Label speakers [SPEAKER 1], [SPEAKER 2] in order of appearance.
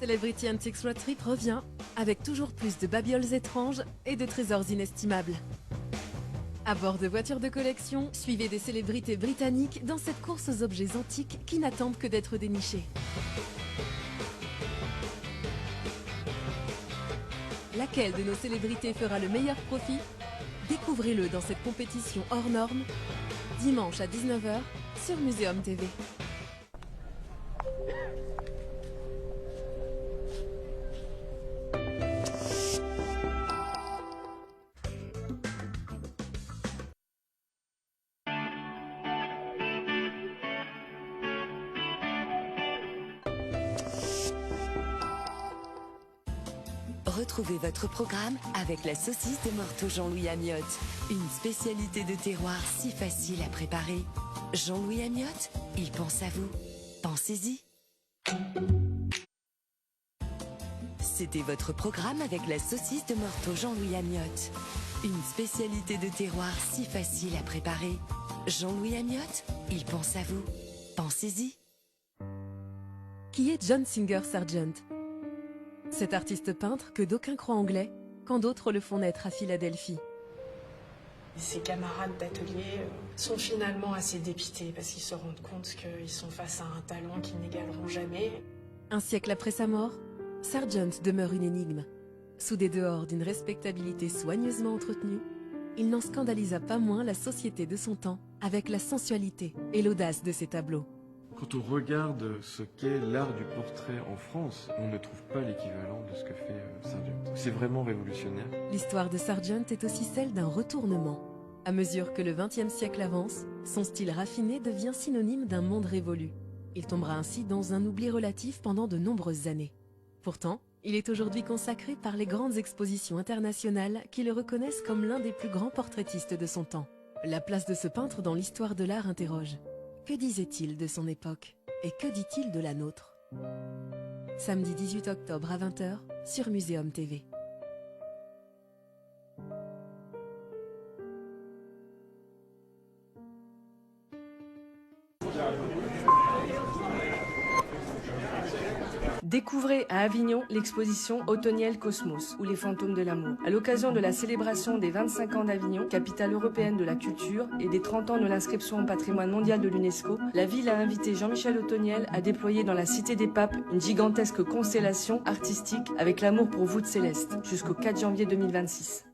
[SPEAKER 1] Celebrity Antiques Road Trip revient avec toujours plus de babioles étranges et de trésors inestimables. À bord de voitures de collection, suivez des célébrités britanniques dans cette course aux objets antiques qui n'attendent que d'être dénichés. Laquelle de nos célébrités fera le meilleur profit? Découvrez-le dans cette compétition hors norme, dimanche à 19 h sur Muséum TV.
[SPEAKER 2] Retrouvez votre programme avec la saucisse de Morteau Jean-Louis Amiotte. Une spécialité de terroir si facile à préparer. Jean-Louis Amiotte, il pense à vous. Pensez-y. C'était votre programme avec la saucisse de Morteau Jean-Louis Amiotte. Une spécialité de terroir si facile à préparer. Jean-Louis Amiotte, il pense à vous. Pensez-y.
[SPEAKER 1] Qui est John Singer Sargent? Cet artiste peintre que d'aucuns croient anglais, quand d'autres le font naître à Philadelphie.
[SPEAKER 3] Ses camarades d'atelier sont finalement assez dépités parce qu'ils se rendent compte qu'ils sont face à un talent qu'ils n'égaleront jamais.
[SPEAKER 1] Un siècle après sa mort, Sargent demeure une énigme. Sous des dehors d'une respectabilité soigneusement entretenue, il n'en scandalisa pas moins la société de son temps avec la sensualité et l'audace de ses tableaux.
[SPEAKER 4] Quand on regarde ce qu'est l'art du portrait en France, on ne trouve pas l'équivalent de ce que fait Sargent. C'est vraiment révolutionnaire.
[SPEAKER 1] L'histoire de Sargent est aussi celle d'un retournement. À mesure que le XXe siècle avance, son style raffiné devient synonyme d'un monde révolu. Il tombera ainsi dans un oubli relatif pendant de nombreuses années. Pourtant, il est aujourd'hui consacré par les grandes expositions internationales qui le reconnaissent comme l'un des plus grands portraitistes de son temps. La place de ce peintre dans l'histoire de l'art interroge. Que disait-il de son époque? Et que dit-il de la nôtre? Samedi 18 octobre à 20 h sur Muséum TV.
[SPEAKER 5] Découvrez à Avignon l'exposition Automniel Cosmos, ou les fantômes de l'amour. À l'occasion de la célébration des 25 ans d'Avignon, capitale européenne de la culture, et des 30 ans de l'inscription au patrimoine mondial de l'UNESCO, la ville a invité Jean-Michel Automniel à déployer dans la Cité des Papes une gigantesque constellation artistique avec l'amour pour voûte céleste, jusqu'au 4 janvier 2026.